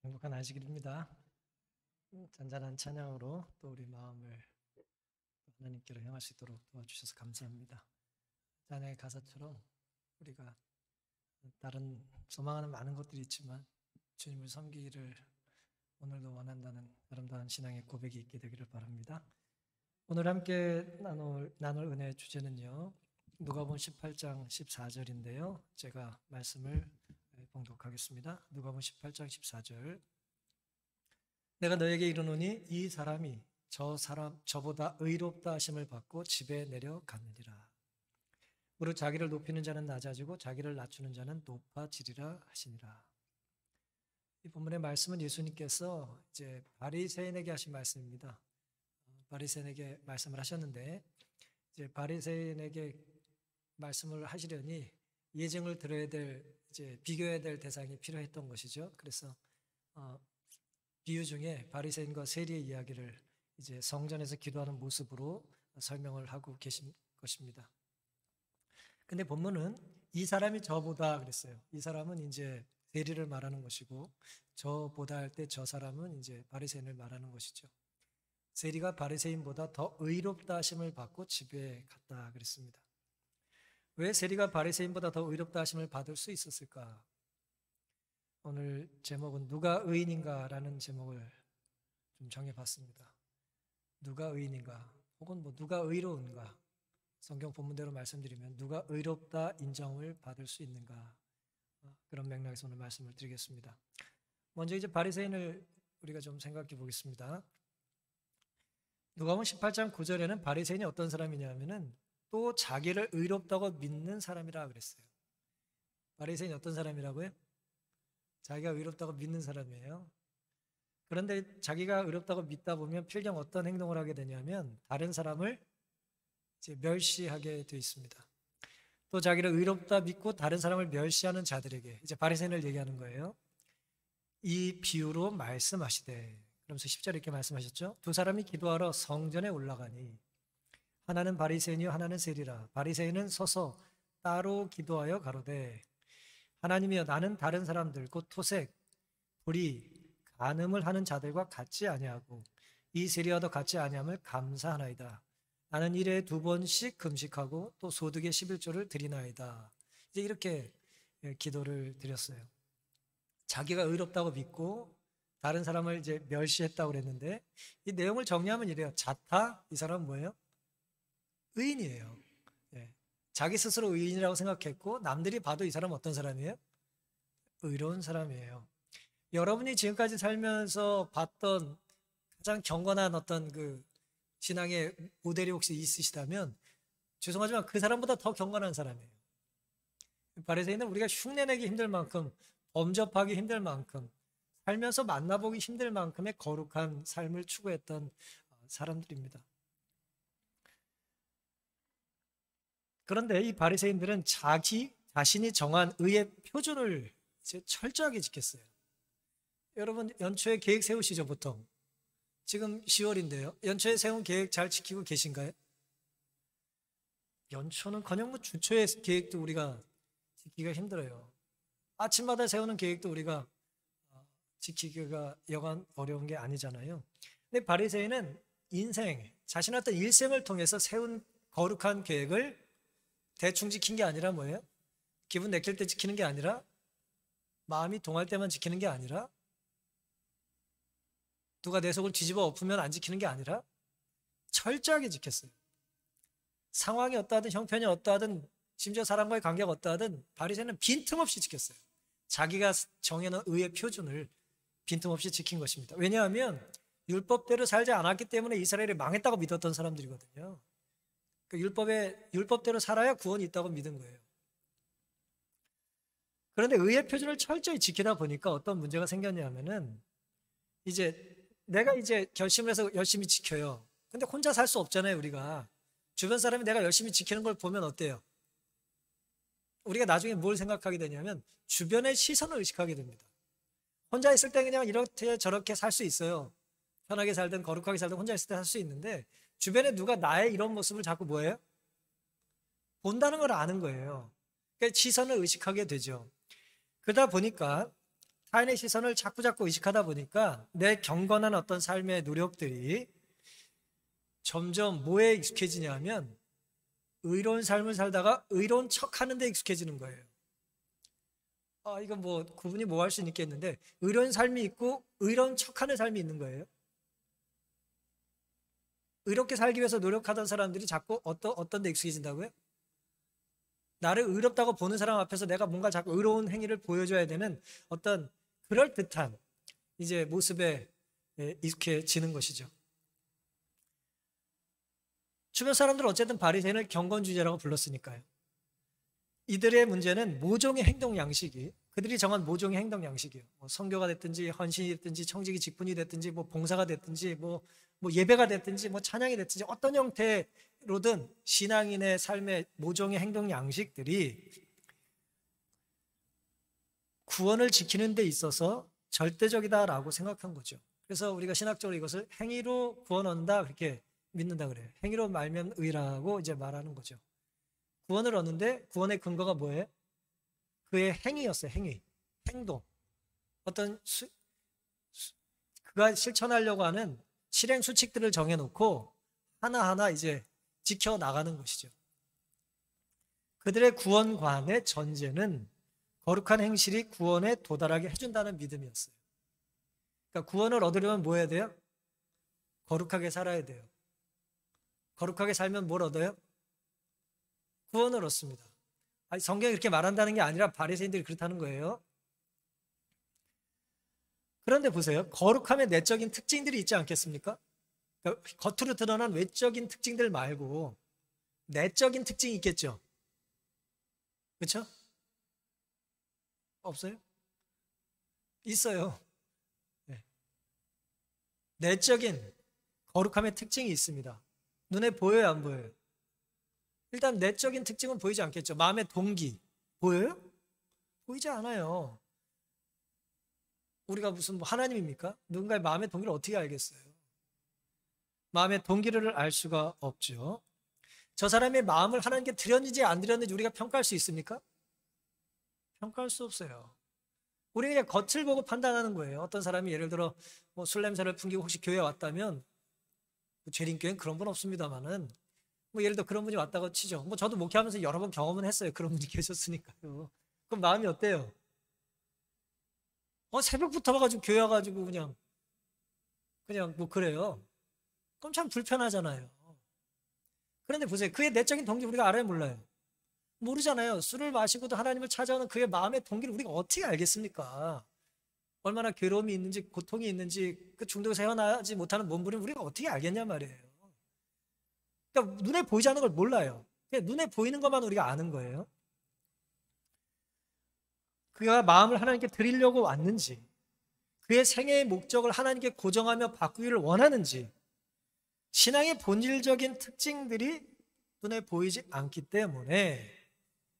행복한 안식일입니다. 잔잔한 찬양으로 또 우리 마음을 하나님께로 향할 수 있도록 도와주셔서 감사합니다. 찬양의 가사처럼 우리가 다른 소망하는 많은 것들이 있지만 주님을 섬기기를 오늘도 원한다는 아름다운 신앙의 고백이 있게 되기를 바랍니다. 오늘 함께 나눌 은혜의 주제는요, 누가복음 18장 14절인데요. 제가 말씀을 봉독하겠습니다. 누가복음 18장 14절. 내가 너에게 이르노니 이 사람이 저보다 의롭다 하심을 받고 집에 내려갔느니라. 무릇 자기를 높이는 자는 낮아지고 자기를 낮추는 자는 높아지리라 하시니라. 이 본문의 말씀은 예수님께서 이제 바리새인에게 하신 말씀입니다. 바리새인에게 말씀을 하셨는데, 이제 바리새인에게 말씀을 하시려니 예증을 들어야 될, 이제 비교해야 될 대상이 필요했던 것이죠. 그래서 비유 중에 바리새인과 세리의 이야기를 이제 성전에서 기도하는 모습으로 설명을 하고 계신 것입니다. 근데 본문은 이 사람이 저보다 그랬어요. 이 사람은 이제 세리를 말하는 것이고, 저보다 할 때 저 사람은 이제 바리새인을 말하는 것이죠. 세리가 바리새인보다 더 의롭다 하심을 받고 집에 갔다 그랬습니다. 왜 세리가 바리새인보다 더 의롭다 하심을 받을 수 있었을까? 오늘 제목은 누가 의인인가라는 제목을 좀 정해봤습니다. 누가 의인인가, 혹은 누가 의로운가. 성경 본문대로 말씀드리면 누가 의롭다 인정을 받을 수 있는가, 그런 맥락에서 오늘 말씀을 드리겠습니다. 먼저 이제 바리새인을 우리가 좀 생각해 보겠습니다. 누가복음 18장 9절에는 바리새인이 어떤 사람이냐면은 또 자기를 의롭다고 믿는 사람이라 그랬어요. 바리새인이 어떤 사람이라고요? 자기가 의롭다고 믿는 사람이에요. 그런데 자기가 의롭다고 믿다 보면 필경 어떤 행동을 하게 되냐면 다른 사람을 이제 멸시하게 돼 있습니다. 또 자기를 의롭다 믿고 다른 사람을 멸시하는 자들에게, 이제 바리새인을 얘기하는 거예요. 이 비유로 말씀하시되, 그러면서 10절에 이렇게 말씀하셨죠. 두 사람이 기도하러 성전에 올라가니 하나는 바리새인이요 하나는 세리라. 바리새인은 서서 따로 기도하여 가로되, 하나님이여, 나는 다른 사람들 곧 토색, 불의, 간음을 하는 자들과 같지 아니하고 이 세리와도 같지 아니함을 감사하나이다. 나는 일에 2번씩 금식하고 또 소득의 11조를 드리나이다. 이제 이렇게 기도를 드렸어요. 자기가 의롭다고 믿고 다른 사람을 이제 멸시했다고 그랬는데, 이 내용을 정리하면 이래요. 자타, 이 사람은 뭐예요? 의인이에요. 자기 스스로 의인이라고 생각했고 남들이 봐도 이 사람은 어떤 사람이에요? 의로운 사람이에요. 여러분이 지금까지 살면서 봤던 가장 경건한 어떤 그 신앙의 모델이 혹시 있으시다면 죄송하지만 그 사람보다 더 경건한 사람이에요. 바리새인은 우리가 흉내내기 힘들 만큼, 범접하기 힘들 만큼, 살면서 만나보기 힘들 만큼의 거룩한 삶을 추구했던 사람들입니다. 그런데 이 바리새인들은 자신이 정한 의의 표준을 이제 철저하게 지켰어요. 여러분 연초에 계획 세우시죠, 보통. 지금 10월인데요. 연초에 세운 계획 잘 지키고 계신가요? 연초는 주초의 계획도 우리가 지키기가 힘들어요. 아침마다 세우는 계획도 우리가 지키기가 여간 어려운 게 아니잖아요. 근데 바리새인은 자신의 어떤 일생을 통해서 세운 거룩한 계획을 대충 지킨 게 아니라 뭐예요? 기분 내킬 때 지키는 게 아니라, 마음이 동할 때만 지키는 게 아니라, 누가 내 속을 뒤집어 엎으면 안 지키는 게 아니라 철저하게 지켰어요. 상황이 어떠하든 형편이 어떠하든 심지어 사람과의 관계가 어떠하든 바리새인은 빈틈없이 지켰어요. 자기가 정해놓은 의의 표준을 빈틈없이 지킨 것입니다. 왜냐하면 율법대로 살지 않았기 때문에 이스라엘이 망했다고 믿었던 사람들이거든요. 그 율법대로 살아야 구원이 있다고 믿은 거예요. 그런데 의의 표준을 철저히 지키다 보니까 어떤 문제가 생겼냐면은, 내가 결심을 해서 열심히 지켜요. 근데 혼자 살 수 없잖아요, 우리가. 주변 사람이 내가 열심히 지키는 걸 보면 어때요? 우리가 나중에 뭘 생각하게 되냐면 주변의 시선을 의식하게 됩니다. 혼자 있을 때 그냥 이렇게 저렇게 살 수 있어요. 편하게 살든 거룩하게 살든 혼자 있을 때 살 수 있는데, 주변에 누가 나의 이런 모습을 자꾸 뭐예요? 본다는 걸 아는 거예요. 그러니까 시선을 의식하게 되죠. 그러다 보니까 타인의 시선을 자꾸 의식하다 보니까 내 경건한 어떤 삶의 노력들이 점점 뭐에 익숙해지냐 하면 의로운 삶을 살다가 의로운 척하는 데 익숙해지는 거예요. 이건 뭐 구분이 뭐 할 수 있겠는데, 의로운 삶이 있고 의로운 척하는 삶이 있는 거예요. 의롭게 살기 위해서 노력하던 사람들이 자꾸 어떤 데 익숙해진다고요? 나를 의롭다고 보는 사람 앞에서 내가 뭔가 자꾸 의로운 행위를 보여줘야 되는 어떤 그럴듯한 이제 모습에 익숙해지는 것이죠. 주변 사람들은 어쨌든 바리새인을 경건주의자라고 불렀으니까요. 이들의 문제는 모종의 행동 양식이, 그들이 정한 모종의 행동 양식이에요. 뭐 선교가 됐든지 헌신이 됐든지 청지기 직분이 됐든지 뭐 봉사가 됐든지 뭐 예배가 됐든지 뭐 찬양이 됐든지 어떤 형태로든 신앙인의 삶의 모종의 행동 양식들이 구원을 지키는 데 있어서 절대적이다라고 생각한 거죠. 그래서 우리가 신학적으로 이것을 행위로 구원 얻는다 그렇게 믿는다 그래요. 행위로 말면 의라고 이제 말하는 거죠. 구원을 얻는데 구원의 근거가 뭐예요? 그의 행위였어요. 행위, 행동. 어떤 그가 실천하려고 하는 실행 수칙들을 정해놓고 하나하나 이제 지켜나가는 것이죠. 그들의 구원관의 전제는 거룩한 행실이 구원에 도달하게 해준다는 믿음이었어요. 그러니까 구원을 얻으려면 뭐 해야 돼요? 거룩하게 살아야 돼요. 거룩하게 살면 뭘 얻어요? 구원을 얻습니다. 성경이 그렇게 말한다는 게 아니라 바리새인들이 그렇다는 거예요. 그런데 보세요. 거룩함의 내적인 특징들이 있지 않겠습니까? 그러니까 겉으로 드러난 외적인 특징들 말고 내적인 특징이 있겠죠. 그렇죠? 없어요? 있어요. 네. 내적인 거룩함의 특징이 있습니다. 눈에 보여요, 안 보여요? 일단 내적인 특징은 보이지 않겠죠. 마음의 동기 보여요? 보이지 않아요. 우리가 무슨 하나님입니까? 누군가의 마음의 동기를 어떻게 알겠어요? 마음의 동기를 알 수가 없죠. 저 사람의 마음을 하나님께 드렸는지 안 드렸는지 우리가 평가할 수 있습니까? 평가할 수 없어요. 우리는 그냥 겉을 보고 판단하는 거예요. 어떤 사람이 예를 들어 뭐 술 냄새를 풍기고 혹시 교회에 왔다면, 재림교회는 그런 분 없습니다만은 뭐 예를 들어 그런 분이 왔다고 치죠. 뭐 저도 목회하면서 여러 번 경험은 했어요. 그런 분이 계셨으니까요. 그럼 마음이 어때요? 새벽부터 와가지고 교회 와가지고 그냥 뭐 그래요. 그럼 참 불편하잖아요. 그런데 보세요. 그의 내적인 동기 우리가 알아요, 몰라요? 모르잖아요. 술을 마시고도 하나님을 찾아오는 그의 마음의 동기를 우리가 어떻게 알겠습니까? 얼마나 괴로움이 있는지 고통이 있는지 그 중독에서 헤어나지 못하는 몸부림을 우리가 어떻게 알겠냐 말이에요. 그러니까 눈에 보이지 않는 걸 몰라요. 그냥 눈에 보이는 것만 우리가 아는 거예요. 그가 마음을 하나님께 드리려고 왔는지, 그의 생애의 목적을 하나님께 고정하며 바꾸기를 원하는지, 신앙의 본질적인 특징들이 눈에 보이지 않기 때문에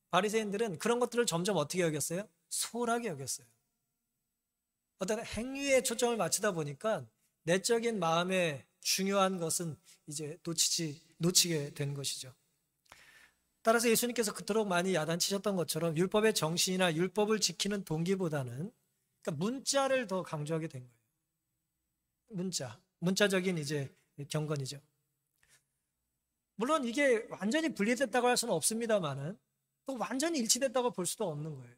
바리새인들은 그런 것들을 점점 어떻게 여겼어요? 소홀하게 여겼어요. 어떤 행위에 초점을 맞추다 보니까 내적인 마음의 중요한 것은 이제 놓치게 된 것이죠. 따라서 예수님께서 그토록 많이 야단치셨던 것처럼 율법의 정신이나 율법을 지키는 동기보다는 그러니까 문자를 더 강조하게 된 거예요. 문자적인 이제 경건이죠. 물론 이게 완전히 분리됐다고 할 수는 없습니다만은 또 완전히 일치됐다고 볼 수도 없는 거예요.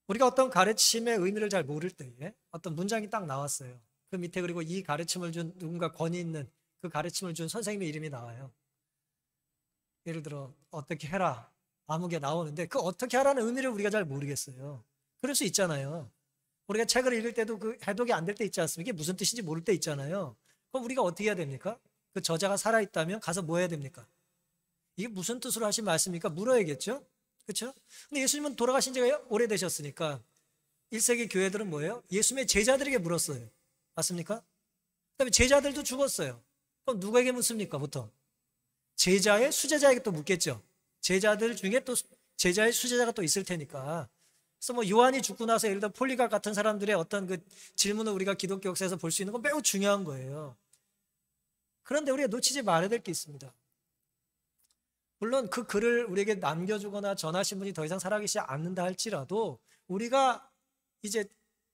우리가 어떤 가르침의 의미를 잘 모를 때에 어떤 문장이 딱 나왔어요. 그 밑에 그리고 이 가르침을 준 누군가 권위 있는 그 가르침을 준 선생님의 이름이 나와요. 예를 들어 어떻게 해라 아무게 나오는데 그 어떻게 하라는 의미를 우리가 잘 모르겠어요. 그럴 수 있잖아요. 우리가 책을 읽을 때도 그 해독이 안 될 때 있지 않습니까? 이게 무슨 뜻인지 모를 때 있잖아요. 그럼 우리가 어떻게 해야 됩니까? 그 저자가 살아있다면 가서 뭐 해야 됩니까? 이게 무슨 뜻으로 하신 말씀입니까? 물어야겠죠? 그렇죠? 근데 예수님은 돌아가신 지가 오래되셨으니까 1세기 교회들은 뭐예요? 예수님의 제자들에게 물었어요. 맞습니까? 그다음에 제자들도 죽었어요. 그럼 누구에게 묻습니까? 보통 제자의 수제자에게 또 묻겠죠. 제자들 중에 또 제자의 수제자가 또 있을 테니까. 그래서 뭐 요한이 죽고 나서 예를 들어 폴리갑 같은 사람들의 어떤 그 질문을 우리가 기독교 역사에서 볼 수 있는 건 매우 중요한 거예요. 그런데 우리가 놓치지 말아야 될 게 있습니다. 물론 그 글을 우리에게 남겨주거나 전하신 분이 더 이상 살아계시지 않는다 할지라도 우리가 이제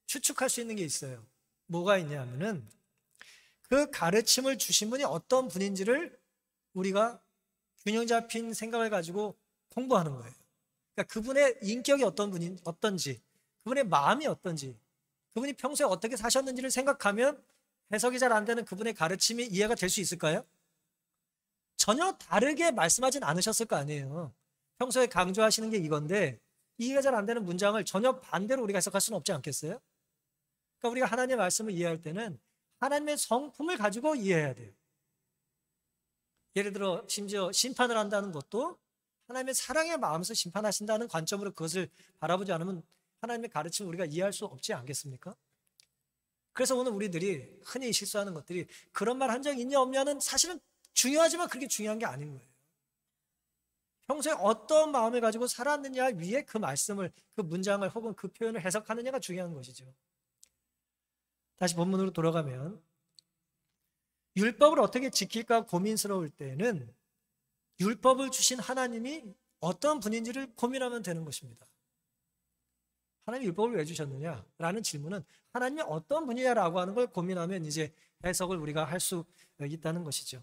추측할 수 있는 게 있어요. 뭐가 있냐면은 그 가르침을 주신 분이 어떤 분인지를 우리가 균형 잡힌 생각을 가지고 공부하는 거예요. 그러니까 그분의 인격이 어떤지, 그분의 마음이 어떤지, 그분이 평소에 어떻게 사셨는지를 생각하면 해석이 잘 안 되는 그분의 가르침이 이해가 될 수 있을까요? 전혀 다르게 말씀하진 않으셨을 거 아니에요. 평소에 강조하시는 게 이건데 이해가 잘 안 되는 문장을 전혀 반대로 우리가 해석할 수는 없지 않겠어요? 그러니까 우리가 하나님의 말씀을 이해할 때는 하나님의 성품을 가지고 이해해야 돼요. 예를 들어 심지어 심판을 한다는 것도 하나님의 사랑의 마음에서 심판하신다는 관점으로 그것을 바라보지 않으면 하나님의 가르침을 우리가 이해할 수 없지 않겠습니까? 그래서 오늘 우리들이 흔히 실수하는 것들이 그런 말 한 적 있냐 없냐는 사실은 중요하지만 그렇게 중요한 게 아닌 거예요. 평소에 어떤 마음을 가지고 살았느냐 위에 그 말씀을, 그 문장을 혹은 그 표현을 해석하느냐가 중요한 것이죠. 다시 본문으로 돌아가면 율법을 어떻게 지킬까 고민스러울 때는 율법을 주신 하나님이 어떤 분인지를 고민하면 되는 것입니다. 하나님이 율법을 왜 주셨느냐? 라는 질문은 하나님이 어떤 분이냐라고 하는 걸 고민하면 이제 해석을 우리가 할 수 있다는 것이죠.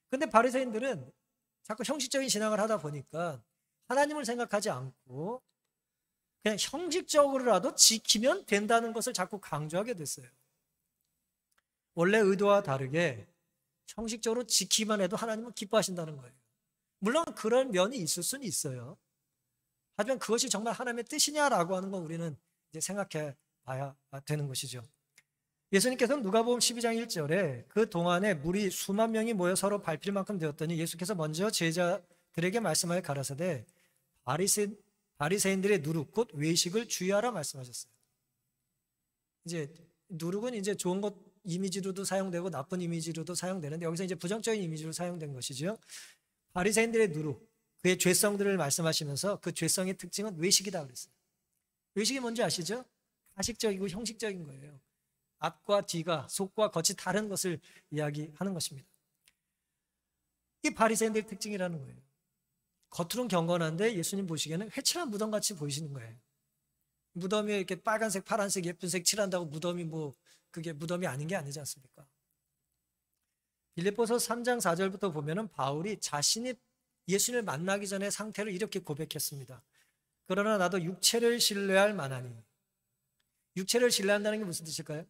근데 바리새인들은 자꾸 형식적인 신앙을 하다 보니까 하나님을 생각하지 않고 그냥 형식적으로라도 지키면 된다는 것을 자꾸 강조하게 됐어요. 원래 의도와 다르게 형식적으로 지키기만 해도 하나님은 기뻐하신다는 거예요. 물론 그런 면이 있을 수는 있어요. 하지만 그것이 정말 하나님의 뜻이냐라고 하는 건 우리는 이제 생각해 봐야 되는 것이죠. 예수님께서는 누가복음 12장 1절에 그 동안에 물이 수만 명이 모여 서로 밟힐 만큼 되었더니 예수께서 먼저 제자들에게 말씀하여 가라사대 바리새인들의 누룩 곧 외식을 주의하라 말씀하셨어요. 이제 누룩은 이제 좋은 것 이미지로도 사용되고 나쁜 이미지로도 사용되는데 여기서 이제 부정적인 이미지로 사용된 것이죠. 바리새인들의 누룩, 그의 죄성들을 말씀하시면서 그 죄성의 특징은 외식이다 그랬어요. 외식이 뭔지 아시죠? 가식적이고 형식적인 거예요. 앞과 뒤가, 속과 겉이 다른 것을 이야기하는 것입니다. 이 바리새인들의 특징이라는 거예요. 겉으로는 경건한데 예수님 보시기에는 회칠한 무덤같이 보이시는 거예요. 무덤에 이렇게 빨간색, 파란색, 예쁜색 칠한다고 무덤이 그게 무덤이 아닌 게 아니지 않습니까? 빌립보서 3장 4절부터 보면은 바울이 자신이 예수님을 만나기 전에 상태를 이렇게 고백했습니다. 그러나 나도 육체를 신뢰할 만하니. 육체를 신뢰한다는 게 무슨 뜻일까요?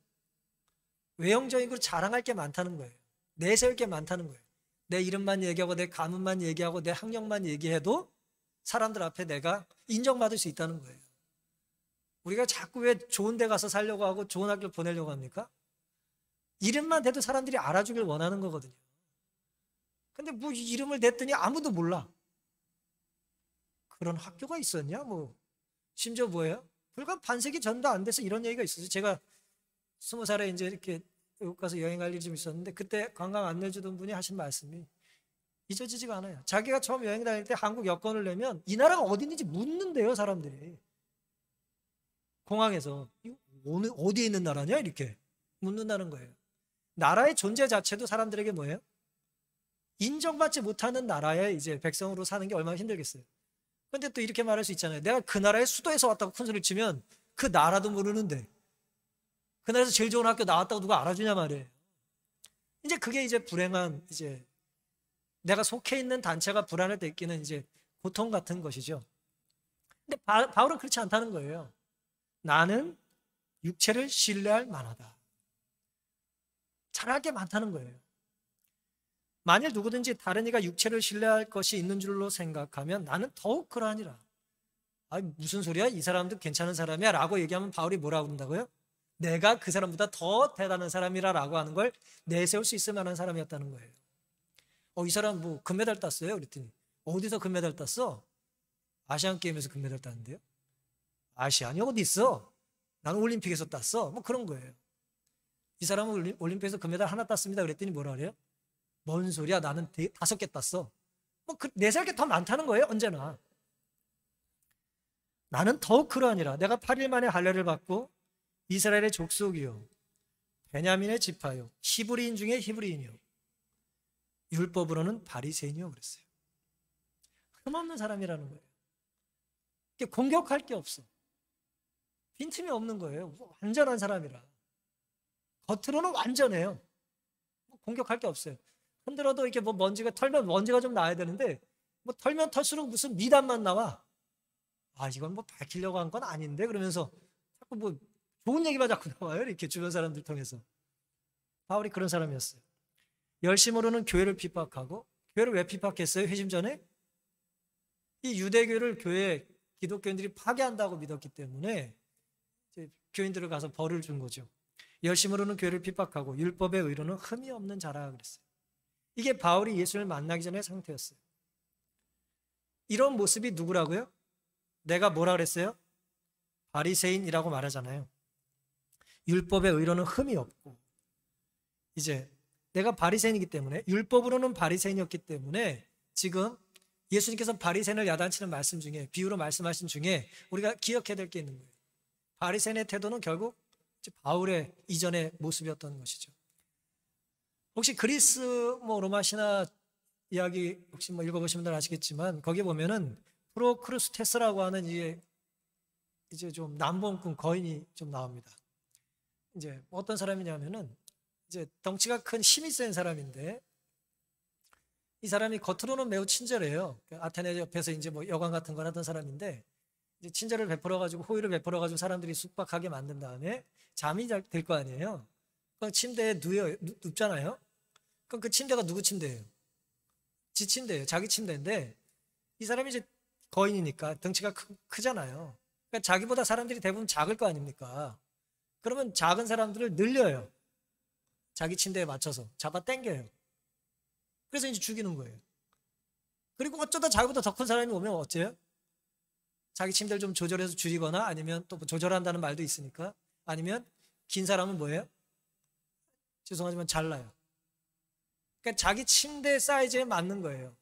외형적으로 자랑할 게 많다는 거예요. 내세울 게 많다는 거예요. 내 이름만 얘기하고 내 가문만 얘기하고 내 학력만 얘기해도 사람들 앞에 내가 인정받을 수 있다는 거예요. 우리가 자꾸 왜 좋은 데 가서 살려고 하고 좋은 학교를 보내려고 합니까? 이름만 대도 사람들이 알아주길 원하는 거거든요. 근데 뭐 이름을 댔더니 아무도 몰라. 그런 학교가 있었냐? 심지어 뭐예요? 불과 반세기 전도 안 돼서 이런 얘기가 있었어요. 제가 20살에 이제 이렇게 외국 가서 여행할 일이 좀 있었는데 그때 관광 안내주던 분이 하신 말씀이 잊어지지가 않아요. 자기가 처음 여행 다닐 때 한국 여권을 내면 이 나라가 어디 있는지 묻는데요, 사람들이. 공항에서 어디에 있는 나라냐 이렇게 묻는다는 거예요. 나라의 존재 자체도 사람들에게 뭐예요? 인정받지 못하는 나라의 이제 백성으로 사는 게 얼마나 힘들겠어요. 그런데 또 이렇게 말할 수 있잖아요. 내가 그 나라의 수도에서 왔다고 큰 소리를 치면 그 나라도 모르는데 그 나라에서 제일 좋은 학교 나왔다고 누가 알아주냐 말이에요. 이제 그게 이제 불행한 이제 내가 속해 있는 단체가 불안을 느끼는 이제 고통 같은 것이죠. 근데 바울은 그렇지 않다는 거예요. 나는 육체를 신뢰할 만하다. 잘할 게 많다는 거예요. 만일 누구든지 다른 이가 육체를 신뢰할 것이 있는 줄로 생각하면 나는 더욱 그러하니라. 무슨 소리야? 이 사람도 괜찮은 사람이야 라고 얘기하면 바울이 뭐라고 그런다고요? 내가 그 사람보다 더 대단한 사람이라 라고 하는 걸 내세울 수 있을 만한 사람이었다는 거예요. 이 사람 금메달 땄어요? 그랬더니 어디서 금메달 땄어? 아시안게임에서 금메달 땄는데요. 아시안이 어디 있어? 나는 올림픽에서 땄어. 그런 거예요. 이 사람은 올림픽에서 금메달 하나 땄습니다. 그랬더니 뭐라 그래요? 뭔 소리야? 나는 5개 땄어. 내세울 게 더 많다는 거예요. 언제나. 나는 더욱 그러하니라. 내가 8일 만에 할례를 받고 이스라엘의 족속이요 베냐민의 지파요 히브리인 중에 히브리인이요 율법으로는 바리새인이요 그랬어요. 흠없는 사람이라는 거예요. 공격할 게 없어. 빈틈이 없는 거예요. 완전한 사람이라. 겉으로는 완전해요. 공격할 게 없어요. 흔들어도 이렇게 뭐 먼지가 털면 먼지가 좀 나야 되는데 뭐 털면 털수록 무슨 미담만 나와. 아, 이건 뭐 밝히려고 한 건 아닌데 그러면서 자꾸 뭐 좋은 얘기만 자꾸 나와요. 이렇게 주변 사람들 통해서. 바울이 그런 사람이었어요. 열심으로는 교회를 핍박하고, 교회를 왜 핍박했어요? 회심 전에? 이 유대교를 교회 기독교인들이 파괴한다고 믿었기 때문에 이제 교인들을 가서 벌을 준 거죠. 열심으로는 교회를 핍박하고 율법의 의로는 흠이 없는 자라 그랬어요. 이게 바울이 예수를 만나기 전의 상태였어요. 이런 모습이 누구라고요? 내가 뭐라 그랬어요? 바리새인이라고 말하잖아요. 율법의 의로는 흠이 없고, 이제 내가 바리새인이기 때문에, 율법으로는 바리새인이었기 때문에 지금 예수님께서 바리새인을 야단치는 말씀 중에, 비유로 말씀하신 중에 우리가 기억해야 될 게 있는 거예요. 바리새인의 태도는 결국 바울의 이전의 모습이었던 것이죠. 혹시 그리스 로마 신화 이야기 혹시 읽어보신 분들 아시겠지만 거기 보면은 프로크루스테스라고 하는 이제 좀 남봉꾼 거인이 좀 나옵니다. 이제 어떤 사람이냐면은 이제 덩치가 큰 힘이 센 사람인데 이 사람이 겉으로는 매우 친절해요. 아테네 옆에서 이제 뭐 여관 같은 걸 하던 사람인데 이제 친절을 베풀어가지고 호의를 베풀어가지고 사람들이 숙박하게 만든 다음에 잠이 잘 될 거 아니에요. 그럼 침대에 눕잖아요. 그럼 그 침대가 누구 침대예요? 지 침대예요. 자기 침대인데 이 사람이 이제 거인이니까 덩치가 크잖아요. 그러니까 자기보다 사람들이 대부분 작을 거 아닙니까? 그러면 작은 사람들을 늘려요. 자기 침대에 맞춰서 잡아 당겨요. 그래서 이제 죽이는 거예요. 그리고 어쩌다 자기보다 더 큰 사람이 오면 어째요? 자기 침대를 좀 조절해서 줄이거나 아니면 또 조절한다는 말도 있으니까 아니면 긴 사람은 뭐예요? 죄송하지만 잘라요. 그러니까 자기 침대 사이즈에 맞는 거예요.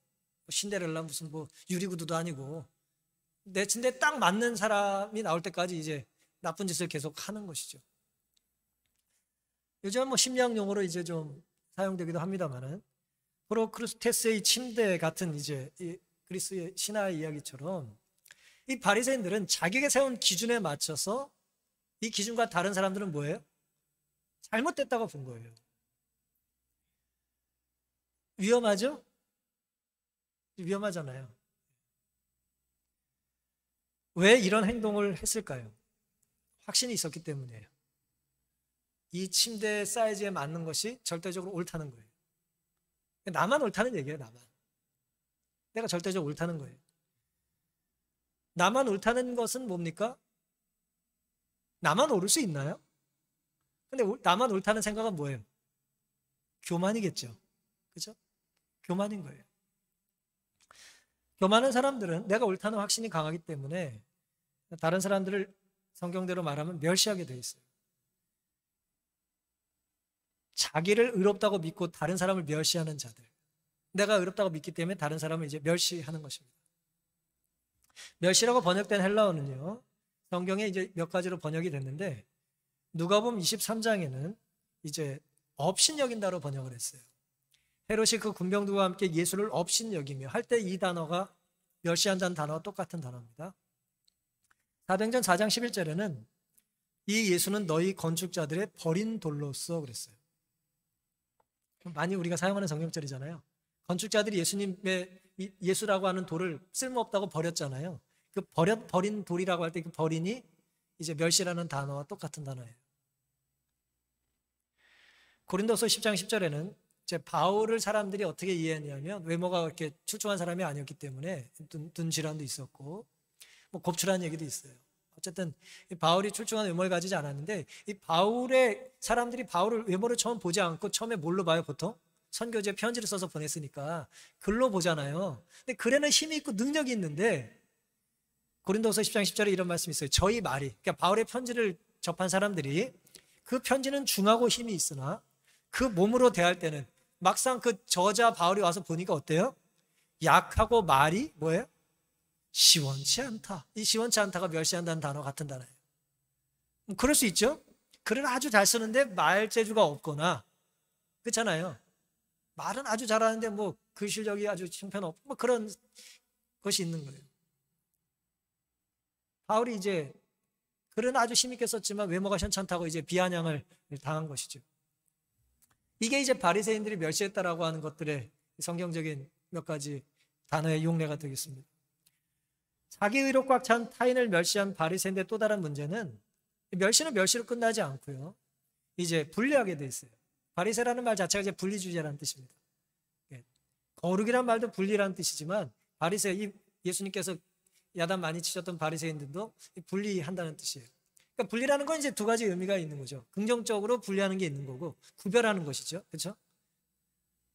신데렐라 무슨 뭐 유리구두도 아니고 내 침대에 딱 맞는 사람이 나올 때까지 이제 나쁜 짓을 계속 하는 것이죠. 요즘은 뭐 심리학 용어로 이제 좀 사용되기도 합니다만은 프로크루스테스의 침대 같은 이제 이 그리스의 신화의 이야기처럼 이 바리새인들은 자기가 세운 기준에 맞춰서 이 기준과 다른 사람들은 뭐예요? 잘못됐다고 본 거예요. 위험하죠? 위험하잖아요. 왜 이런 행동을 했을까요? 확신이 있었기 때문이에요. 이 침대 사이즈에 맞는 것이 절대적으로 옳다는 거예요. 나만 옳다는 얘기예요. 나만. 내가 절대적으로 옳다는 거예요. 나만 옳다는 것은 뭡니까? 나만 옳을 수 있나요? 근데 나만 옳다는 생각은 뭐예요? 교만이겠죠. 그죠? 교만인 거예요. 교만한 사람들은 내가 옳다는 확신이 강하기 때문에 다른 사람들을 성경대로 말하면 멸시하게 돼 있어요. 자기를 의롭다고 믿고 다른 사람을 멸시하는 자들. 내가 의롭다고 믿기 때문에 다른 사람을 이제 멸시하는 것입니다. 멸시라고 번역된 헬라어는요, 성경에 이제 몇 가지로 번역이 됐는데, 누가복음 23장에는 이제 업신여긴다로 번역을 했어요. 헤롯이 그 군병들과 함께 예수를 업신여기며 할 때 이 단어가 멸시한다는 단어와 똑같은 단어입니다. 사도행전 4장 11절에는 이 예수는 너희 건축자들의 버린 돌로서 그랬어요. 많이 우리가 사용하는 성경절이잖아요. 건축자들이 예수님의 예수라고 하는 돌을 쓸모없다고 버렸잖아요. 그 버린 돌이라고 할 때 그 버린이 이제 멸시라는 단어와 똑같은 단어예요. 고린도서 10장 10절에는 이제 바울을 사람들이 어떻게 이해했냐면 외모가 그렇게 출중한 사람이 아니었기 때문에 둔 질환도 있었고 뭐 곱출한 얘기도 있어요. 어쨌든 바울이 출중한 외모를 가지지 않았는데 이 바울의 사람들이 바울을 외모를 처음 보지 않고 처음에 뭘로 봐요? 보통 선교지에 편지를 써서 보냈으니까 글로 보잖아요. 근데 글에는 힘이 있고 능력이 있는데 고린도서 10장 10절에 이런 말씀이 있어요. 저희 말이, 그러니까 바울의 편지를 접한 사람들이 그 편지는 중하고 힘이 있으나 그 몸으로 대할 때는 막상 그 저자 바울이 와서 보니까 어때요? 약하고 말이 뭐예요? 시원치 않다. 이 시원치 않다가 멸시한다는 단어 같은 단어예요. 그럴 수 있죠. 글은 아주 잘 쓰는데 말 재주가 없거나 그렇잖아요. 말은 아주 잘하는데 뭐 글 실력이 아주 형편없고 뭐 그런 것이 있는 거예요. 바울이 이제 글은 아주 힘있게 썼지만 외모가 현찮다고 이제 비아냥을 당한 것이죠. 이게 이제 바리새인들이 멸시했다라고 하는 것들의 성경적인 몇 가지 단어의 용례가 되겠습니다. 자기 의로 꽉 찬 타인을 멸시한 바리새인들의 또 다른 문제는 멸시는 멸시로 끝나지 않고요. 이제 분리하게 돼 있어요. 바리새라는 말 자체가 이제 분리주의자라는 뜻입니다. 거룩이란 말도 분리라는 뜻이지만 바리새, 예수님께서 야단 많이 치셨던 바리새인들도 분리한다는 뜻이에요. 그러니까 분리라는 건 이제 두 가지 의미가 있는 거죠. 긍정적으로 분리하는 게 있는 거고 구별하는 것이죠. 그렇죠?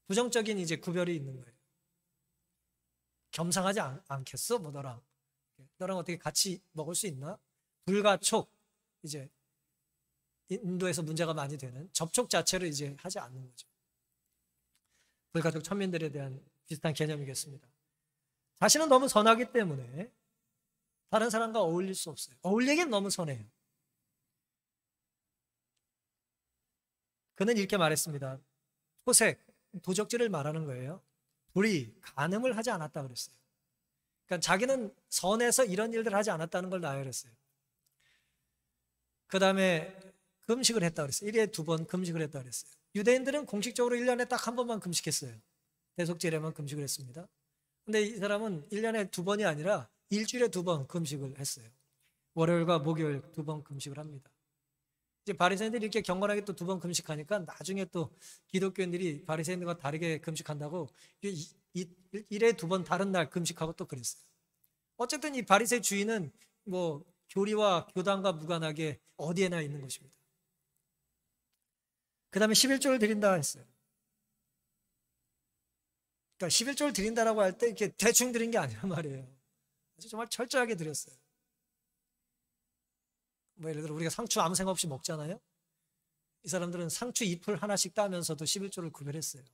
부정적인 이제 구별이 있는 거예요. 겸상하지 않겠어? 뭐 너랑 어떻게 같이 먹을 수 있나? 불가촉, 이제 인도에서 문제가 많이 되는 접촉 자체를 이제 하지 않는 거죠. 불가촉 천민들에 대한 비슷한 개념이겠습니다. 자신은 너무 선하기 때문에 다른 사람과 어울릴 수 없어요. 어울리긴 너무 선해요. 그는 이렇게 말했습니다. 토색, 도적질을 말하는 거예요. 불의, 간음을 하지 않았다 그랬어요. 그러니까 자기는 선해서 이런 일들을 하지 않았다는 걸 나열했어요. 그 다음에 금식을 했다 그랬어요. 1회에 2번 금식을 했다 그랬어요. 유대인들은 공식적으로 1년에 딱 한 번만 금식했어요. 대속제례만 금식을 했습니다. 근데 이 사람은 1년에 2번이 아니라 일주일에 2번 금식을 했어요. 월요일과 목요일 2번 금식을 합니다. 이제 바리새인들이 이렇게 경건하게 또 2번 금식하니까 나중에 또 기독교인들이 바리새인들과 다르게 금식한다고 1회에 2번 다른 날 금식하고 또 그랬어요. 어쨌든 이 바리새 주의는 뭐 교리와 교단과 무관하게 어디에나 있는 것입니다. 그 다음에 11조를 드린다 했어요. 그러니까 11조를 드린다라고 할 때 이렇게 대충 드린 게 아니란 말이에요. 정말 철저하게 드렸어요. 뭐 예를 들어 우리가 상추 아무 생각 없이 먹잖아요. 이 사람들은 상추 잎을 하나씩 따면서도 11조를 구별했어요.